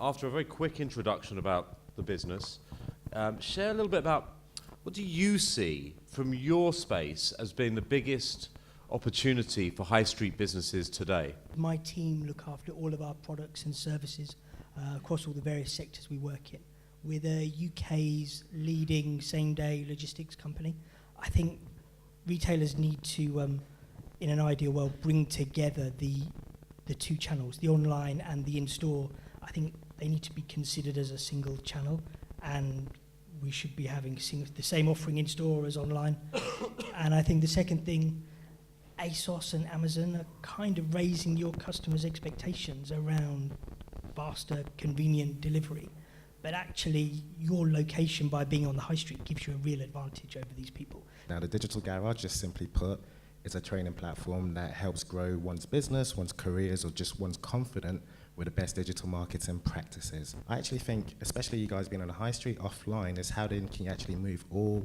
after a very quick introduction about the business, share a little bit about what do you see from your space as being the biggest opportunity for high street businesses today? My team look after all of our products and services across all the various sectors we work in. We're the UK's leading same-day logistics company. I think retailers need to, in an ideal world, bring together the two channels, the online and the in-store. I think they need to be considered as a single channel, and we should be having the same offering in-store as online. And I think the second thing, ASOS and Amazon are kind of raising your customers' expectations around faster, convenient delivery. But actually, your location by being on the high street gives you a real advantage over these people. Now, the Digital Garage, just simply put, is a training platform that helps grow one's business, one's careers, or just one's confidence with the best digital marketing practices. I actually think, especially you guys being on the high street, offline is how then can you actually move all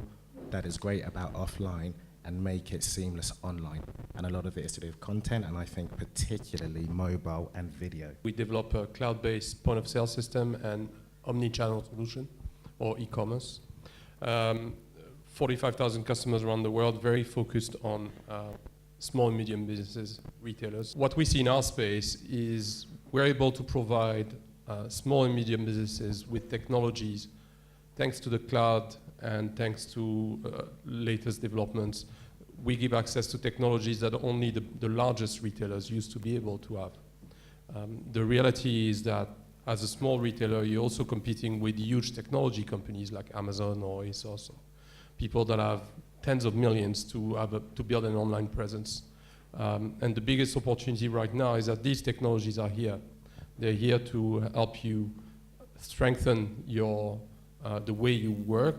that is great about offline and make it seamless online. And a lot of it is to do with content, and I think particularly mobile and video. We develop a cloud-based point-of-sale system and omni-channel solution, or e-commerce. 45,000 customers around the world, very focused on small and medium businesses, retailers. What we see in our space is we're able to provide small and medium businesses with technologies, thanks to the cloud and thanks to latest developments. We give access to technologies that only the largest retailers used to be able to have. The reality is that as a small retailer, you're also competing with huge technology companies like Amazon or ASOS, people that have tens of millions to build an online presence. And the biggest opportunity right now is that these technologies are here. They're here to help you strengthen the way you work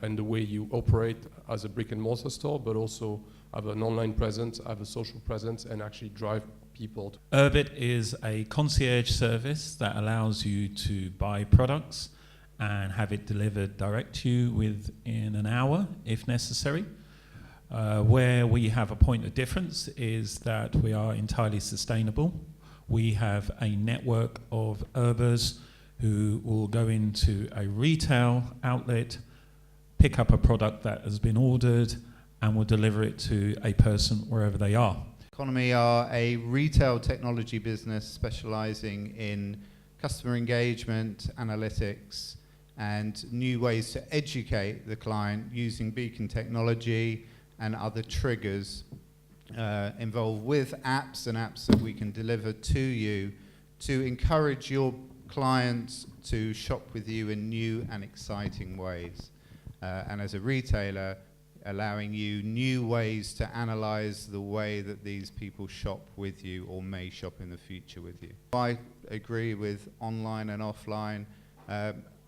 and the way you operate as a brick and mortar store, but also have an online presence, have a social presence, and actually drive people. Urb-it is a concierge service that allows you to buy products and have it delivered direct to you within an hour, if necessary. Where we have a point of difference is that we are entirely sustainable. We have a network of Urbers who will go into a retail outlet, pick up a product that has been ordered, and will deliver it to a person wherever they are. Iconome are a retail technology business specializing in customer engagement, analytics, and new ways to educate the client using beacon technology and other triggers involved with apps that we can deliver to you to encourage your clients to shop with you in new and exciting ways. And as a retailer, allowing you new ways to analyze the way that these people shop with you or may shop in the future with you. I agree with online and offline.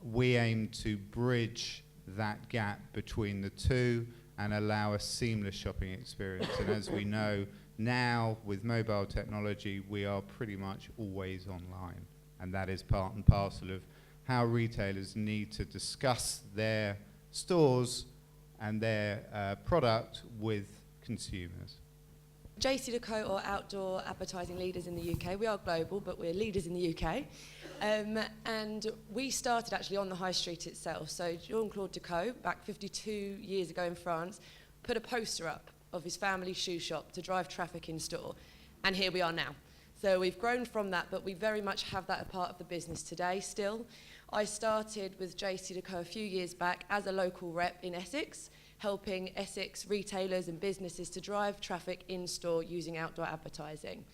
We aim to bridge that gap between the two and allow a seamless shopping experience. And as we know, now with mobile technology, we are pretty much always online. And that is part and parcel of how retailers need to discuss their stores and their product with consumers. JCDecaux, or outdoor advertising leaders in the UK. We are global, but we're leaders in the UK. And we started actually on the high street itself. So Jean-Claude Decaux, back 52 years ago in France, put a poster up of his family shoe shop to drive traffic in store. And here we are now. So we've grown from that, but we very much have that a part of the business today still. I started with JCDecaux a few years back as a local rep in Essex, helping Essex retailers and businesses to drive traffic in-store using outdoor advertising.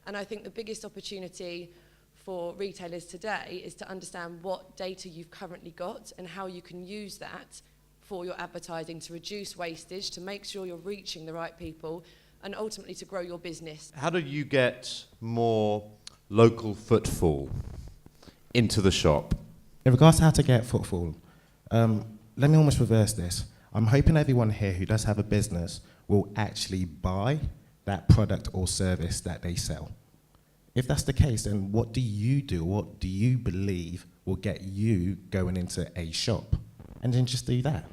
And I think the biggest opportunity for retailers today is to understand what data you've currently got and how you can use that for your advertising to reduce wastage, to make sure you're reaching the right people, and ultimately to grow your business. How do you get more local footfall into the shop? In regards to how to get footfall, let me almost reverse this. I'm hoping everyone here who does have a business will actually buy that product or service that they sell. If that's the case, then what do you do? What do you believe will get you going into a shop? And then just do that.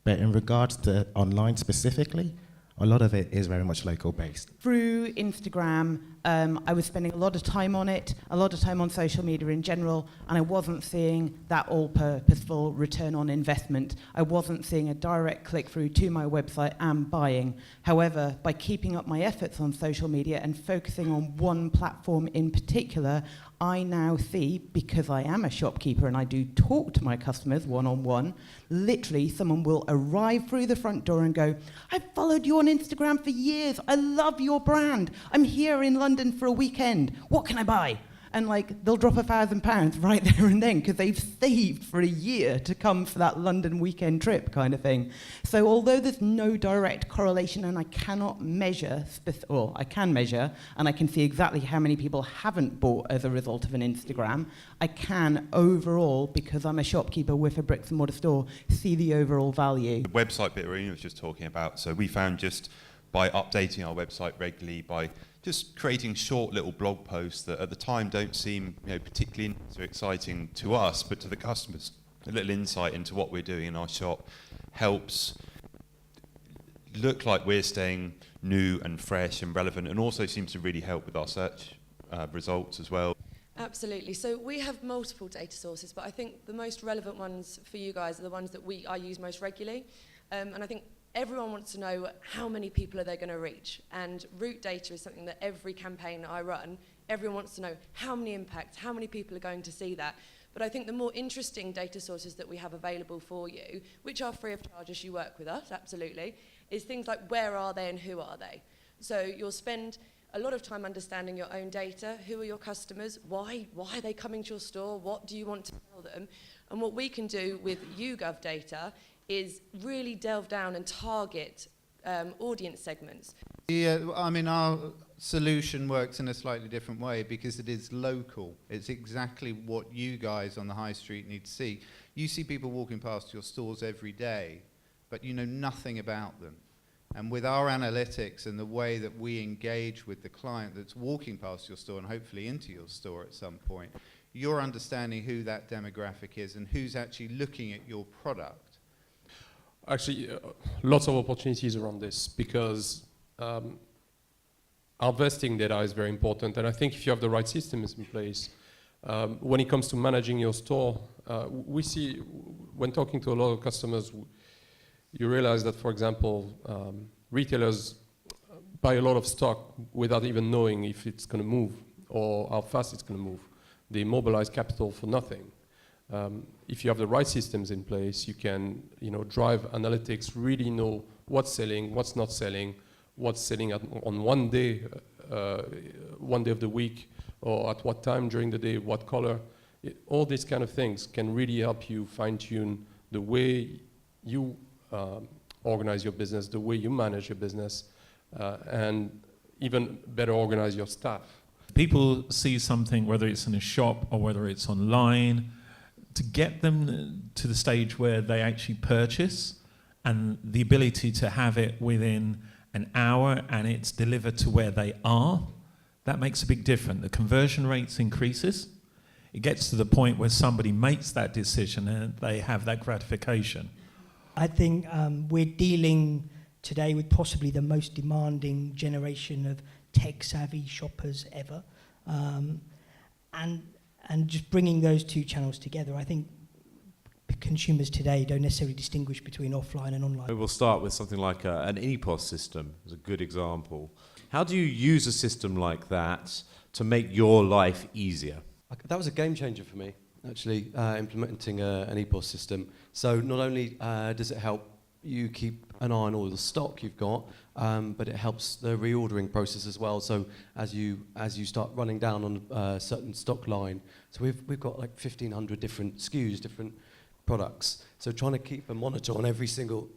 But in regards to online specifically, a lot of it is very much local based. Through Instagram I was spending a lot of time on it, a lot of time on social media in general, and I wasn't seeing that all-purposeful return on investment. I wasn't seeing a direct click-through to my website and buying. However, by keeping up my efforts on social media and focusing on one platform in particular, I now see, because I am a shopkeeper and I do talk to my customers one-on-one, literally someone will arrive through the front door and go, I've followed you on Instagram for years, I love your brand, I'm here in London for a weekend, what can I buy? And like, they'll drop £1,000 right there and then because they've saved for a year to come for that London weekend trip kind of thing. So although there's no direct correlation and I cannot measure, or I can measure, and I can see exactly how many people haven't bought as a result of an Instagram, I can overall, because I'm a shopkeeper with a bricks and mortar store, see the overall value. The website bit Rowena was just talking about, so we found just by updating our website regularly, by just creating short little blog posts that at the time don't seem particularly so exciting to us, but to the customers, a little insight into what we're doing in our shop helps look like we're staying new and fresh and relevant, and also seems to really help with our search results as well. Absolutely. So we have multiple data sources, but I think the most relevant ones for you guys are the ones that I use most regularly. And I think everyone wants to know how many people are they going to reach. And route data is something that every campaign I run, everyone wants to know how many impacts, how many people are going to see that. But I think the more interesting data sources that we have available for you, which are free of charge as you work with us, absolutely, is things like where are they and who are they. So you'll spend a lot of time understanding your own data. Who are your customers? Why are they coming to your store? What do you want to tell them? And what we can do with YouGov data is really delve down and target audience segments. Yeah, I mean, our solution works in a slightly different way because it is local. It's exactly what you guys on the high street need to see. You see people walking past your stores every day, but you know nothing about them. And with our analytics and the way that we engage with the client that's walking past your store and hopefully into your store at some point, you're understanding who that demographic is and who's actually looking at your product. Actually, lots of opportunities around this because harvesting data is very important. And I think if you have the right systems in place, when it comes to managing your store, we see when talking to a lot of customers, you realize that, for example, retailers buy a lot of stock without even knowing if it's going to move or how fast it's going to move. They mobilize capital for nothing. If you have the right systems in place, you can drive analytics, really know what's selling, what's not selling, what's selling on one day of the week, or at what time during the day, what color. All these kind of things can really help you fine-tune the way you organize your business, the way you manage your business, and even better organize your staff. People see something, whether it's in a shop or whether it's online, to get them to the stage where they actually purchase, and the ability to have it within an hour and it's delivered to where they are, that makes a big difference. The conversion rates increases. It gets to the point where somebody makes that decision and they have that gratification. I think we're dealing today with possibly the most demanding generation of tech-savvy shoppers ever. And just bringing those two channels together, I think consumers today don't necessarily distinguish between offline and online. We'll start with something like an EMEA system as a good example. How do you use a system like that to make your life easier? That was a game changer for me, actually, implementing an EPOS system. So not only does it help you keep an eye on all the stock you've got, but it helps the reordering process as well. So as you start running down on a certain stock line, so we've got like 1,500 different SKUs, different products. So trying to keep a monitor on every single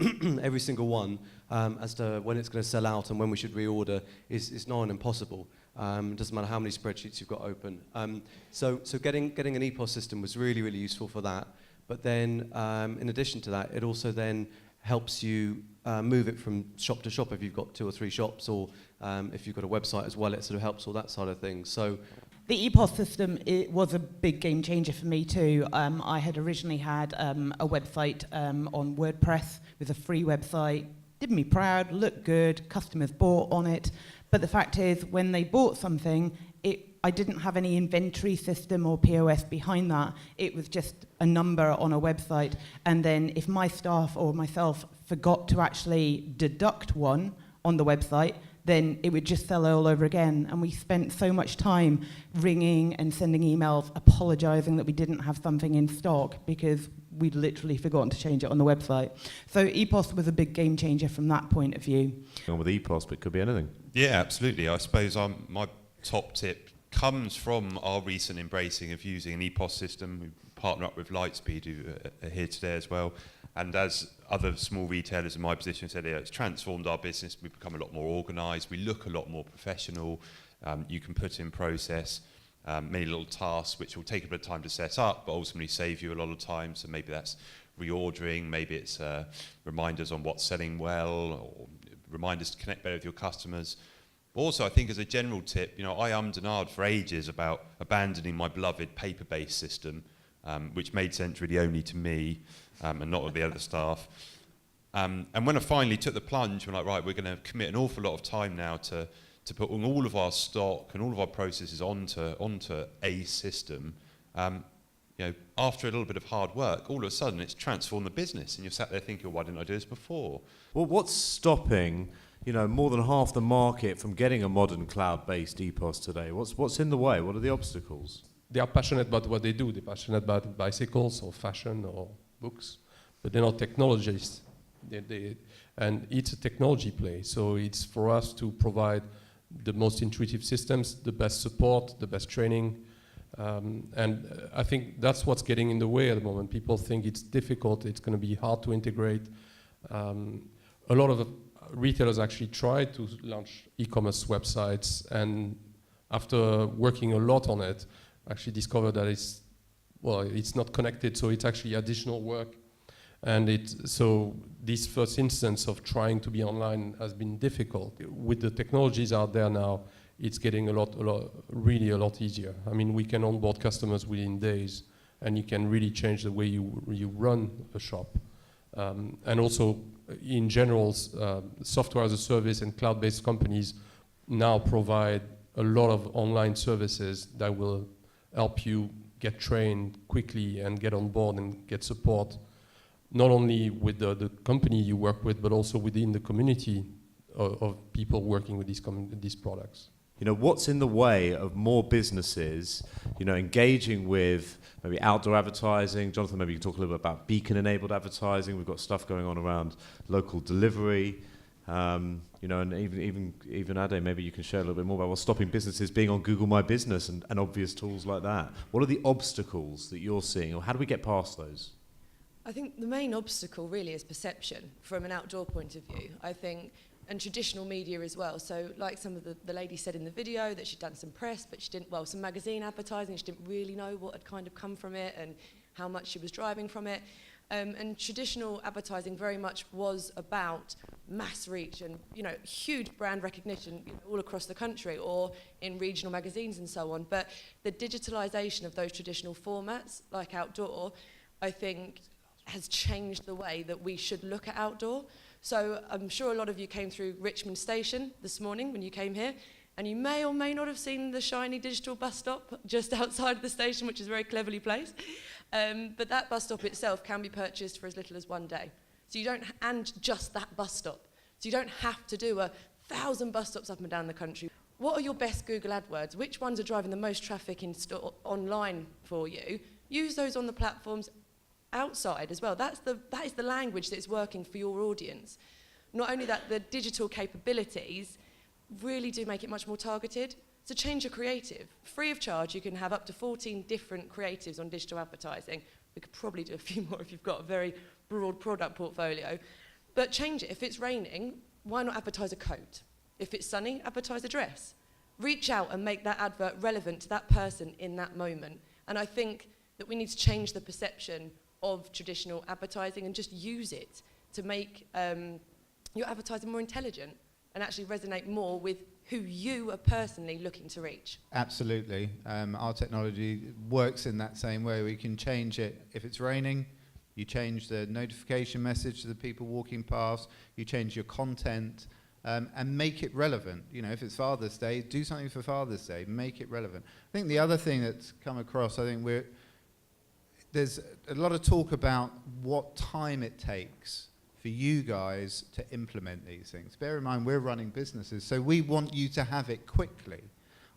every single one as to when it's going to sell out and when we should reorder is nigh on impossible. It doesn't matter how many spreadsheets you've got open. So getting an EPOS system was really, really useful for that. But then in addition to that, it also then helps you move it from shop to shop if you've got 2 or 3 shops, or if you've got a website as well, it sort of helps all that side of things. So the EPOS system, it was a big game changer for me too. I had originally had a website on WordPress with a free website. Did me proud, looked good, customers bought on it. But the fact is, when they bought something, I didn't have any inventory system or POS behind that. It was just a number on a website. And then if my staff or myself forgot to actually deduct one on the website, then it would just sell all over again. And we spent so much time ringing and sending emails, apologizing that we didn't have something in stock because we'd literally forgotten to change it on the website. So EPOS was a big game changer from that point of view. On with EPOS, but it could be anything. Yeah, absolutely. I suppose my top tip comes from our recent embracing of using an EPOS system. We partner up with Lightspeed, who are here today as well. And as other small retailers in my position said, it's transformed our business. We've become a lot more organised. We look a lot more professional. You can put in process many little tasks which will take a bit of time to set up, but ultimately save you a lot of time. So maybe that's reordering, maybe it's reminders on what's selling well, or reminders to connect better with your customers. Also, I think as a general tip, I ummed and ahed for ages about abandoning my beloved paper-based system, which made sense really only to me and not with the other staff. And when I finally took the plunge, we're like, right, we're going to commit an awful lot of time now to put all of our stock and all of our processes onto a system. After a little bit of hard work, all of a sudden it's transformed the business, and you're sat there thinking, why didn't I do this before? Well, what's stopping more than half the market from getting a modern cloud-based EPOS today? What's in the way? What are the obstacles? They are passionate about what they do. They're passionate about bicycles or fashion or books, but they're not technologists. And it's a technology play, so it's for us to provide the most intuitive systems, the best support, the best training, and I think that's what's getting in the way at the moment. People think it's difficult, it's going to be hard to integrate. A lot of retailers actually try to launch e-commerce websites, and after working a lot on it, actually discovered that it's not connected, so it's actually additional work. And so this first instance of trying to be online has been difficult. With the technologies out there now, it's getting really a lot easier. I mean, we can onboard customers within days, and you can really change the way you run a shop. And also, in general, software as a service and cloud-based companies now provide a lot of online services that will help you get trained quickly and get on board and get support, not only with the company you work with, but also within the community of people working with these products. What's in the way of more businesses, engaging with maybe outdoor advertising? Jonathan, maybe you can talk a little bit about beacon-enabled advertising. We've got stuff going on around local delivery, and even Ade, maybe you can share a little bit more about what's stopping businesses being on Google My Business and obvious tools like that. What are the obstacles that you're seeing, or how do we get past those? I think the main obstacle really is perception from an outdoor point of view, I think, and traditional media as well. So like some of the lady said in the video that she'd done some press, but she didn't, some magazine advertising, she didn't really know what had kind of come from it and how much she was driving from it. And traditional advertising very much was about mass reach and, huge brand recognition all across the country or in regional magazines and so on. But the digitalisation of those traditional formats, like outdoor, I think has changed the way that we should look at outdoor. So I'm sure a lot of you came through Richmond Station this morning when you came here, and you may or may not have seen the shiny digital bus stop just outside of the station, which is very cleverly placed. But that bus stop itself can be purchased for as little as 1 day. So you don't, and just that bus stop. So you don't have to do 1,000 bus stops up and down the country. What are your best Google AdWords? Which ones are driving the most traffic online for you? Use those on the platforms outside as well. That is the language that's working for your audience. Not only that, the digital capabilities really do make it much more targeted. So change your creative. Free of charge, you can have up to 14 different creatives on digital advertising. We could probably do a few more if you've got a very broad product portfolio. But change it. If it's raining, why not advertise a coat? If it's sunny, advertise a dress. Reach out and make that advert relevant to that person in that moment. And I think that we need to change the perception of traditional advertising and just use it to make your advertising more intelligent and actually resonate more with who you are personally looking to reach. Absolutely. Our technology works in that same way. We can change it. If it's raining, you change the notification message to the people walking past, you change your content, and make it relevant. You know, if it's Father's Day, do something for Father's Day, make it relevant. I think the other thing that's come across, I think there's a lot of talk about what time it takes for you guys to implement these things. Bear in mind, we're running businesses, so we want you to have it quickly.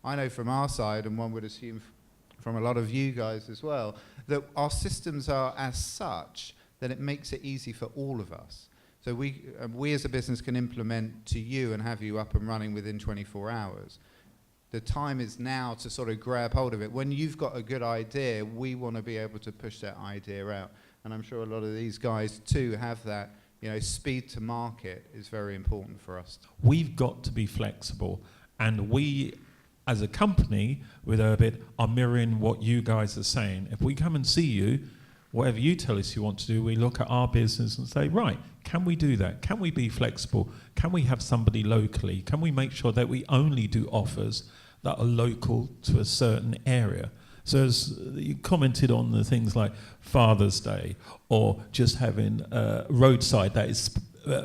I know from our side, and one would assume from a lot of you guys as well, that our systems are as such that it makes it easy for all of us. So we as a business can implement to you and have you up and running within 24 hours. The time is now to sort of grab hold of it. When you've got a good idea, we want to be able to push that idea out. And I'm sure a lot of these guys too have that, you know, speed to market is very important for us. We've got to be flexible, and we, as a company with Urb-it, are mirroring what you guys are saying. If we come and see you, whatever you tell us you want to do, we look at our business and say, right, can we do that? Can we be flexible? Can we have somebody locally? Can we make sure that we only do offers that are local to a certain area? So as you commented on the things like Father's Day, or just having a roadside that is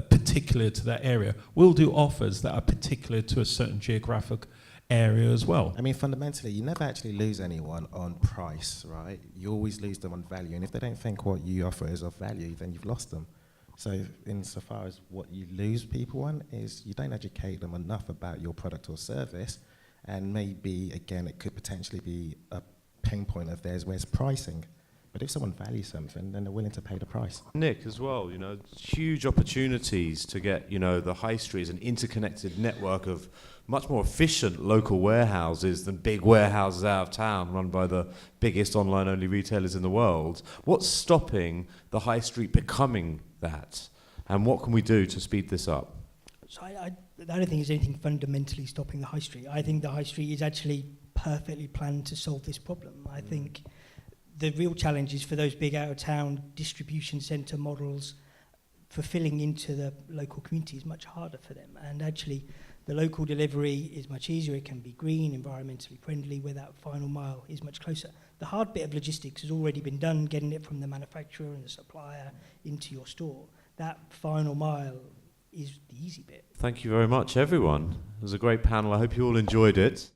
particular to that area, we'll do offers that are particular to a certain geographic area as well. I mean, fundamentally, you never actually lose anyone on price, right? You always lose them on value. And if they don't think what you offer is of value, then you've lost them. So insofar as what you lose people on is you don't educate them enough about your product or service. And maybe, again, it could potentially be a pain point of theirs where it's pricing. But if someone values something, then they're willing to pay the price. Nick, as well, you know, huge opportunities to get, you know, the high street as an interconnected network of much more efficient local warehouses than big warehouses out of town run by the biggest online-only retailers in the world. What's stopping the high street becoming that? And what can we do to speed this up? So I don't think there's anything fundamentally stopping the high street. I think the high street is actually perfectly planned to solve this problem. I think the real challenge is for those big out-of-town distribution centre models, fulfilling into the local community is much harder for them. And actually, the local delivery is much easier. It can be green, environmentally friendly, where that final mile is much closer. The hard bit of logistics has already been done, getting it from the manufacturer and the supplier into your store. That final mile is the easy bit. Thank you very much, everyone. It was a great panel. I hope you all enjoyed it.